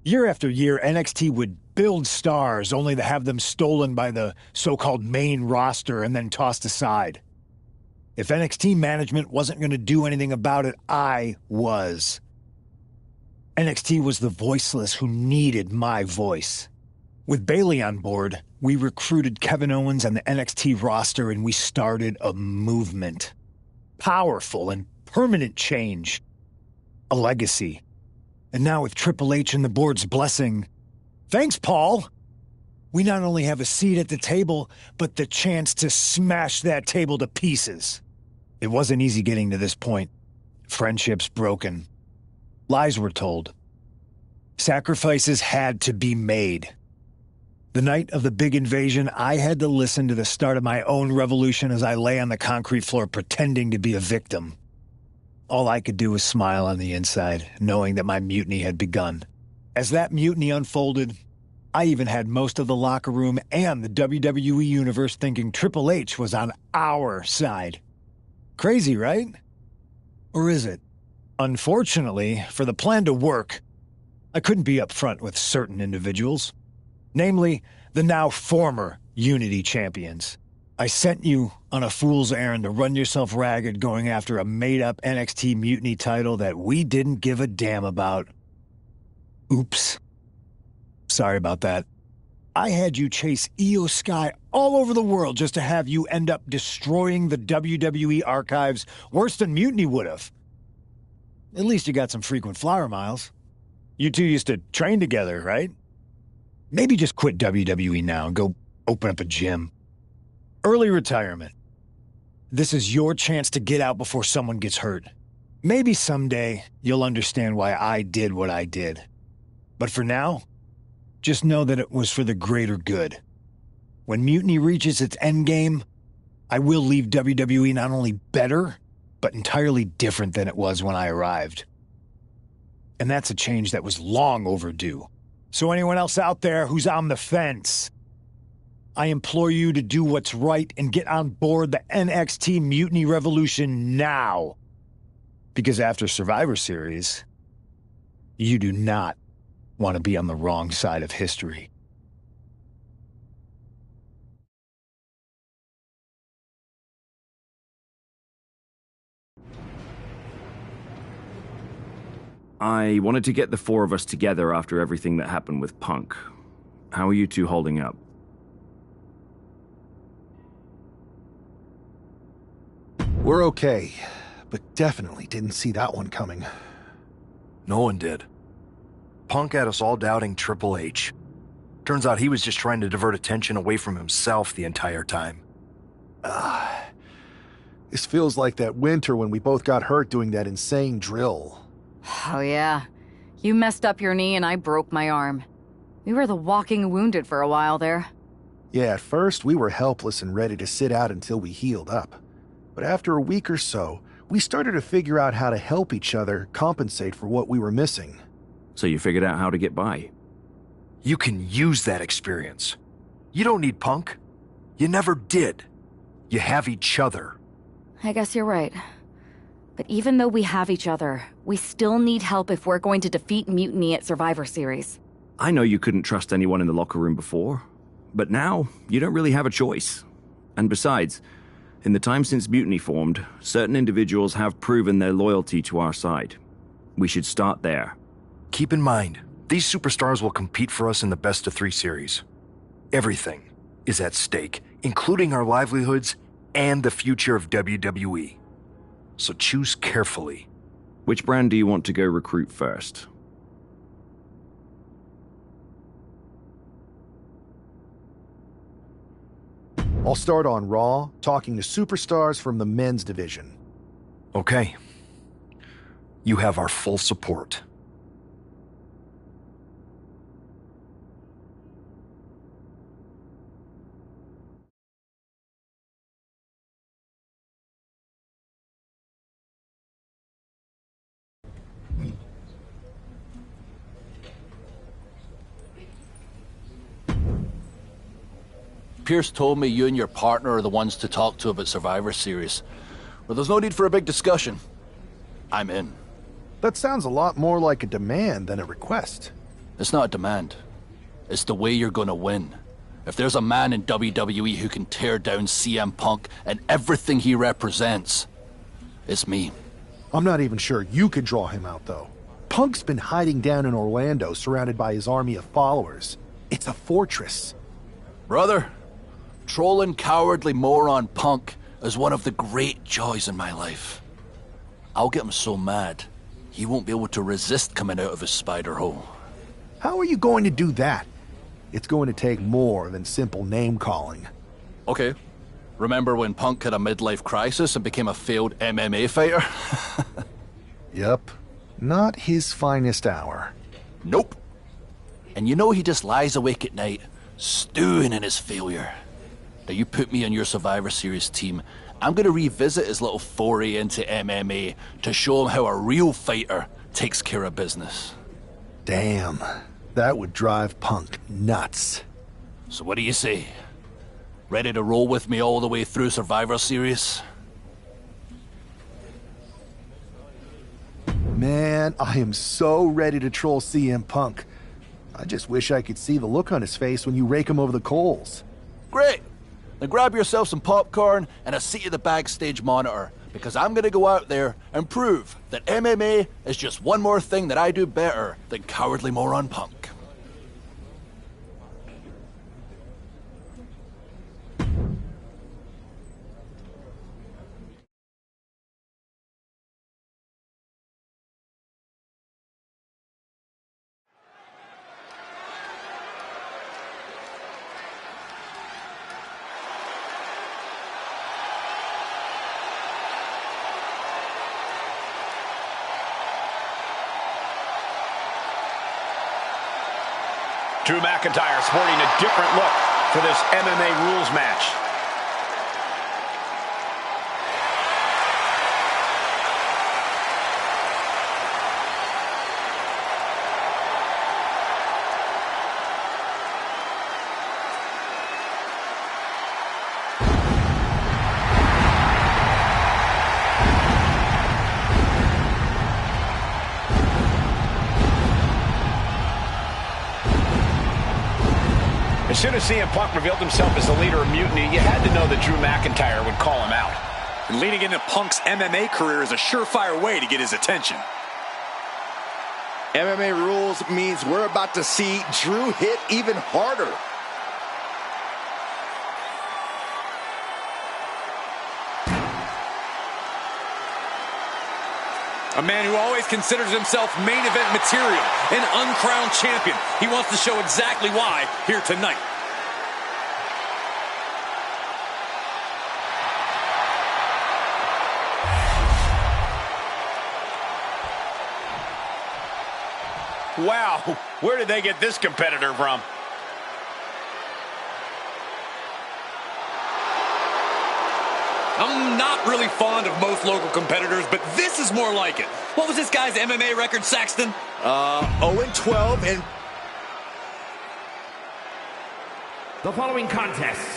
Year after year, NXT would build stars only to have them stolen by the so-called main roster and then tossed aside. If NXT management wasn't going to do anything about it, I was. NXT was the voiceless who needed my voice. With Bayley on board, we recruited Kevin Owens and the NXT roster and we started a movement. powerful and permanent change. A legacy. And now with Triple H and the board's blessing, thanks, Paul! We not only have a seat at the table, but the chance to smash that table to pieces. It wasn't easy getting to this point. Friendships broken. Lies were told. Sacrifices had to be made. The night of the big invasion, I had to listen to the start of my own revolution as I lay on the concrete floor pretending to be a victim. All I could do was smile on the inside, knowing that my mutiny had begun. As that mutiny unfolded, I even had most of the locker room and the WWE Universe thinking Triple H was on our side. Crazy, right? Or is it? Unfortunately, for the plan to work, I couldn't be upfront with certain individuals. Namely, the now former Unity champions. I sent you on a fool's errand to run yourself ragged going after a made-up NXT Mutiny title that we didn't give a damn about. Oops. Sorry about that. I had you chase Io Sky all over the world just to have you end up destroying the WWE archives worse than Mutiny would have. At least you got some frequent flyer miles. You two used to train together, right? Maybe just quit WWE now and go open up a gym. Early retirement. This is your chance to get out before someone gets hurt. Maybe someday you'll understand why I did what I did. But for now, just know that it was for the greater good. When Mutiny reaches its endgame, I will leave WWE not only better, but entirely different than it was when I arrived. And that's a change that was long overdue. So anyone else out there who's on the fence, I implore you to do what's right and get on board the NXT Mutiny Revolution now. Because after Survivor Series, you do not want to be on the wrong side of history. I wanted to get the four of us together after everything that happened with Punk. How are you two holding up? We're okay, but definitely didn't see that one coming. No one did. Punk had us all doubting Triple H. Turns out he was just trying to divert attention away from himself the entire time. This feels like that winter when we both got hurt doing that insane drill. Oh yeah. You messed up your knee and I broke my arm. We were the walking wounded for a while there. Yeah, at first we were helpless and ready to sit out until we healed up. But after a week or so, we started to figure out how to help each other compensate for what we were missing. So you figured out how to get by? You can use that experience. You don't need Punk. You never did. You have each other. I guess you're right. But even though we have each other, we still need help if we're going to defeat Mutiny at Survivor Series. I know you couldn't trust anyone in the locker room before, but now you don't really have a choice. And besides, in the time since Mutiny formed, certain individuals have proven their loyalty to our side. We should start there. Keep in mind, these superstars will compete for us in the best-of-3 series. Everything is at stake, including our livelihoods and the future of WWE. So choose carefully. Which brand do you want to go recruit first? I'll start on Raw, talking to superstars from the men's division. Okay. You have our full support. Pierce told me you and your partner are the ones to talk to about Survivor Series. Well, there's no need for a big discussion. I'm in. That sounds a lot more like a demand than a request. It's not a demand. It's the way you're gonna win. If there's a man in WWE who can tear down CM Punk and everything he represents, it's me. I'm not even sure you could draw him out, though. Punk's been hiding down in Orlando, surrounded by his army of followers. It's a fortress. Brother, trolling cowardly moron Punk is one of the great joys in my life. I'll get him so mad, he won't be able to resist coming out of his spider hole. How are you going to do that? It's going to take more than simple name-calling. Okay. Remember when Punk had a midlife crisis and became a failed MMA fighter? Yep. Not his finest hour. Nope. And you know he just lies awake at night, stewing in his failure. Now you put me on your Survivor Series team, I'm gonna revisit his little foray into MMA to show him how a real fighter takes care of business. Damn. That would drive Punk nuts. So what do you say? Ready to roll with me all the way through Survivor Series? Man, I am so ready to troll CM Punk. I just wish I could see the look on his face when you rake him over the coals. Great! Then grab yourself some popcorn and a seat at the backstage monitor, because I'm gonna go out there and prove that MMA is just one more thing that I do better than cowardly moron Punk. Drew McIntyre sporting a different look for this MMA rules match. As soon as CM Punk revealed himself as the leader of Mutiny, you had to know that Drew McIntyre would call him out. And leading into Punk's MMA career is a surefire way to get his attention. MMA rules means we're about to see Drew hit even harder. A man who always considers himself main event material, an uncrowned champion. He wants to show exactly why here tonight. Wow, where did they get this competitor from? I'm not really fond of most local competitors, but this is more like it. What was this guy's MMA record, Saxton? 0-12 and... The following contest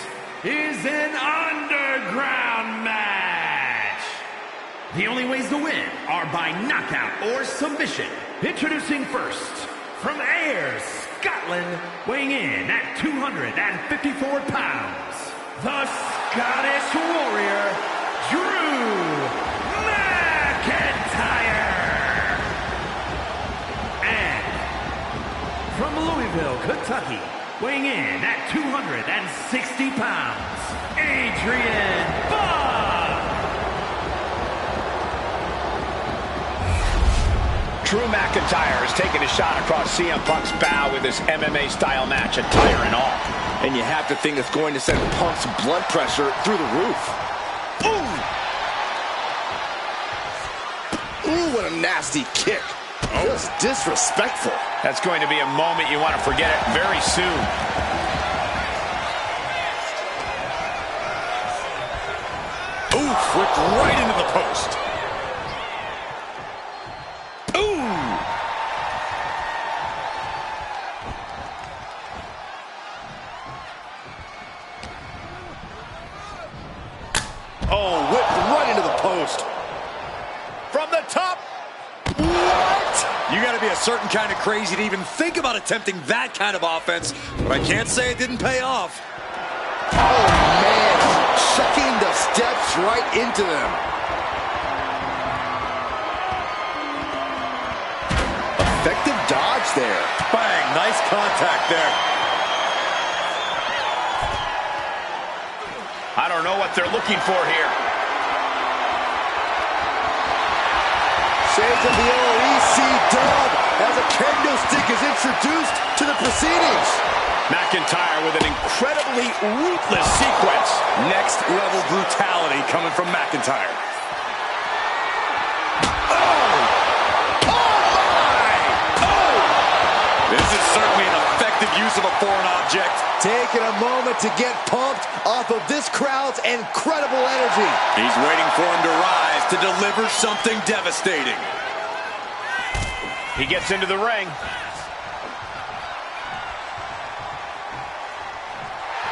is an underground match. The only ways to win are by knockout or submission. Introducing first, from Ayr, Scotland, weighing in at 254 pounds, the Scottish Warrior, Drew McIntyre. And from Louisville, Kentucky, weighing in at 260 pounds, Adrian Buck. Drew McIntyre has taken a shot across CM Punk's bow with his MMA-style match, attire and all. And you have to think it's going to send Punk's blood pressure through the roof. Boom! Ooh, what a nasty kick. Just disrespectful. That's going to be a moment you want to forget it very soon. Ooh, flipped right into the post. Oh, whipped right into the post. From the top. What? You got to be a certain kind of crazy to even think about attempting that kind of offense, but I can't say it didn't pay off. Oh, man. Checking the steps right into them. Effective dodge there. Bang, nice contact there. I don't don't know what they're looking for here. Shades of the OEC dub as a kendo stick is introduced to the proceedings. McIntyre with an incredibly ruthless sequence. Next level brutality coming from McIntyre. This is certainly an effective use of a foreign object. Taking a moment to get pumped off of this crowd's incredible energy. He's waiting for him to rise to deliver something devastating. He gets into the ring.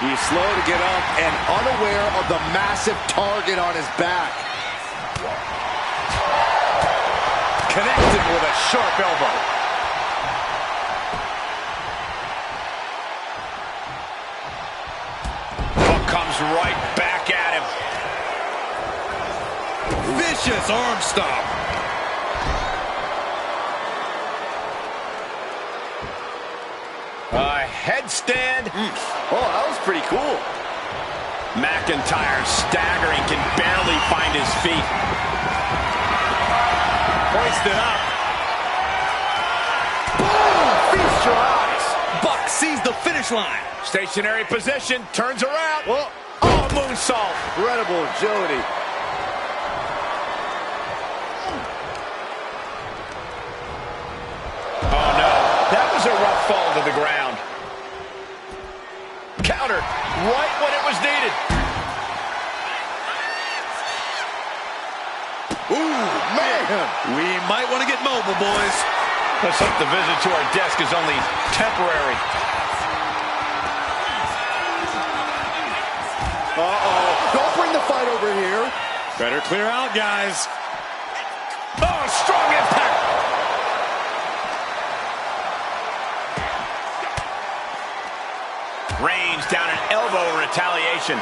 He's slow to get up and unaware of the massive target on his back. Connected with a sharp elbow. Comes right back at him. Vicious arm stomp. A headstand. Oh, that was pretty cool. McIntyre staggering, can barely find his feet. Hoisted up. Boom! Feast your eyes. Buck sees the finish line. Stationary position, turns around. Whoa. Oh, moonsault. Incredible agility. Oh, no. That was a rough fall to the ground. Counter right when it was needed. Ooh, man. We might want to get mobile, boys. Let's hope the visit to our desk is only temporary. Uh-oh. Don't bring the fight over here. Better clear out, guys. Oh, strong impact. Reigns down an elbow in retaliation.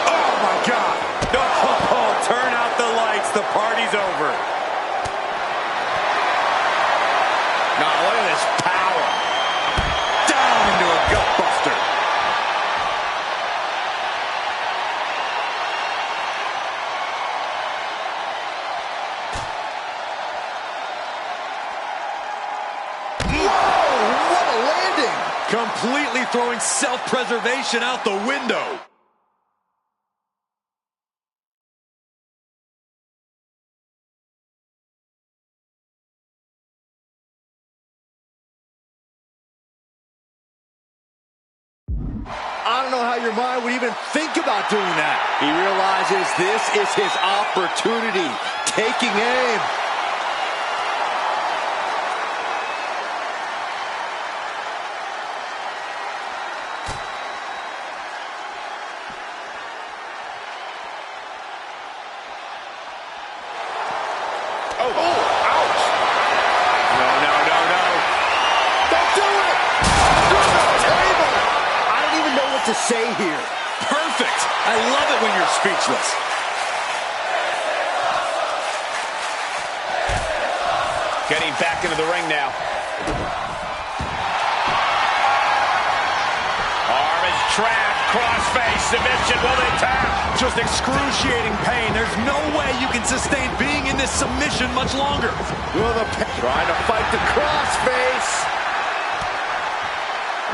Oh, my God. Oh, turn out the lights. The party's over. Now, look at this power. Down into a gutbuster. Completely throwing self-preservation out the window. I don't know how your mind would even think about doing that. He realizes this is his opportunity. Taking aim. To say here. Perfect. I love it when you're speechless. Getting back into the ring now. Arm is trapped. Crossface. Submission. Will they tap? Just excruciating pain. There's no way you can sustain being in this submission much longer. Trying to fight the crossface.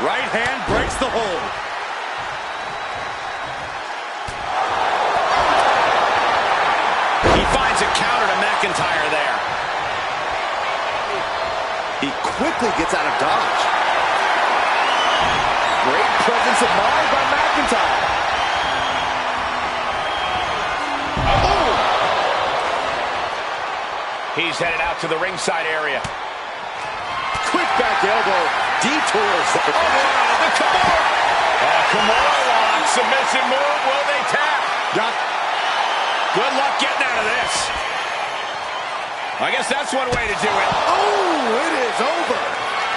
Right hand breaks the hold. Finds a counter to McIntyre there. He quickly gets out of dodge. Great presence of mind by McIntyre. Oh! He's headed out to the ringside area. Quick back elbow. Detours. Oh, the Kimura. Kimura lock. Submission move. Will they tap? Good luck getting out of this. I guess that's one way to do it. Oh, it is over.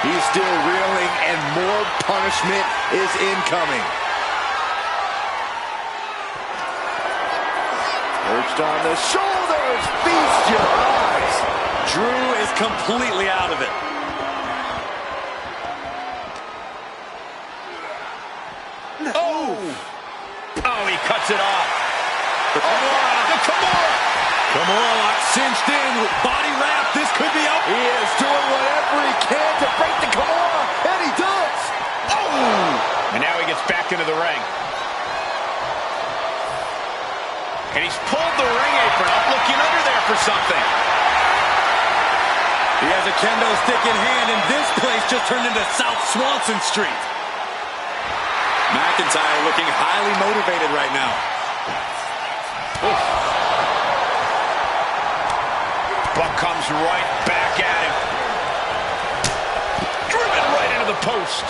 He's still reeling, and more punishment is incoming. Perched on the shoulders. Feast your eyes. Drew is completely out of it. fights it off. The Kimura. Kimura lock cinched in. Body wrap. This could be up. He is doing whatever he can to break the Kimura, and he does. Oh! And now he gets back into the ring. And he's pulled the ring apron up, looking under there for something. He has a kendo stick in hand, and this place just turned into South Swanson Street. McIntyre looking highly motivated right now. Oof. Buck comes right back at him. Driven right into the post.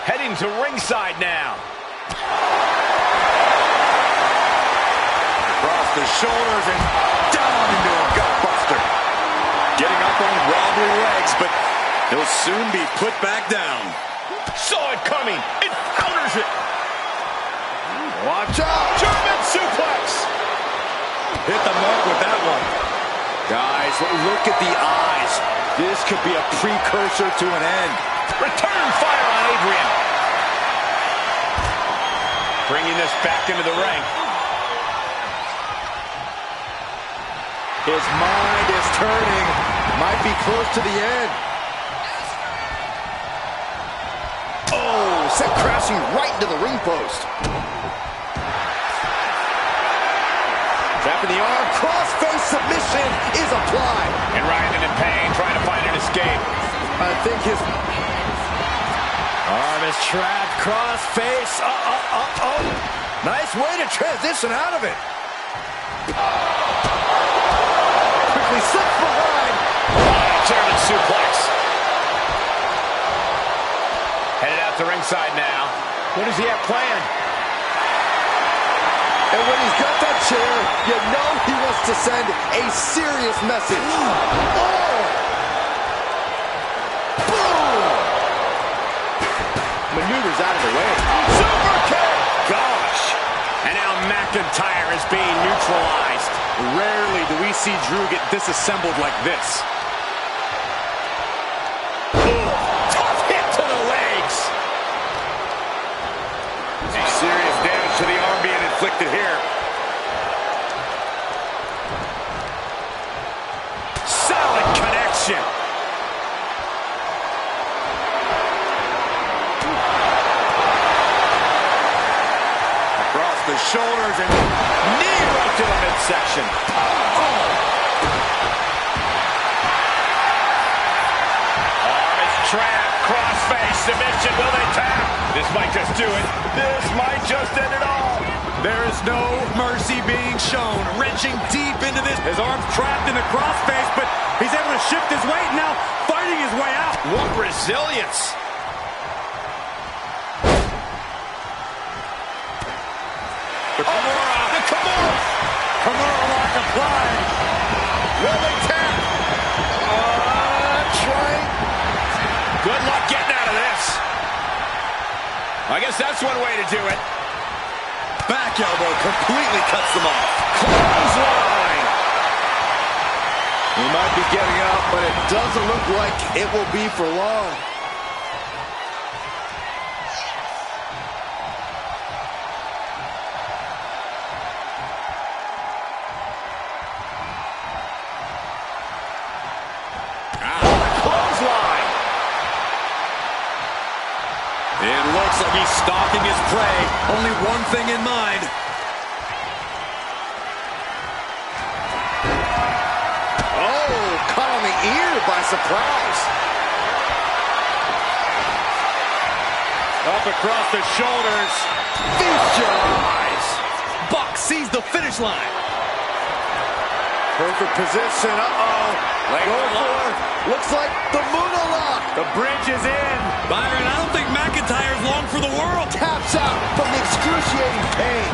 Heading to ringside now. Across the shoulders and down into a gutbuster. Getting up on wobbly legs, but he'll soon be put back down. Saw it coming. It counters it. Watch out. German suplex. Hit the mark with that one. Guys, look at the eyes. This could be a precursor to an end. Return fire on Adrian. Bringing this back into the ring. His mind is turning. Might be close to the end. Oh, set crashing right into the ring post. Trapping the arm. Crossface submission is applied. And Ryan in pain, trying to find an escape. I think his arm is trapped. Crossface. Nice way to transition out of it. Quickly slips behind. German suplex. Headed out to ringside now. What does he have planned? And when he's got that chair, you know he wants to send a serious message. Oh! Boom! Maneuvers out of the way. Super kick! Gosh! And now McIntyre is being neutralized. Rarely do we see Drew get disassembled like this. Tough hit to the legs. Serious damage to the arm being inflicted here. Solid connection. Across the shoulders and knee right to the midsection. Arm is trapped. Crossface submission. Will they tap? This might just do it. This might just end it all. There is no mercy being shown. Wrenching deep into this. His arm's trapped in the crossface, but he's able to shift his weight now, fighting his way out. What resilience. The Kimura. Kimura lock applied. Will they tap? Trying. Good luck getting out of this. I guess that's one way to do it. Back elbow completely cuts them off. Clothesline. He might be getting up, but it doesn't look like it will be for long. Clothesline. It looks like he's stalking his prey. Only one thing in mind. Oh, caught on the ear by surprise. Up across the shoulders. Feast your eyes. Buck sees the finish line. Perfect position. Going for it. Looks like the Muda lock. The bridge is in. Byron, I don't think McIntyre's long for the world. Taps out from the excruciating pain.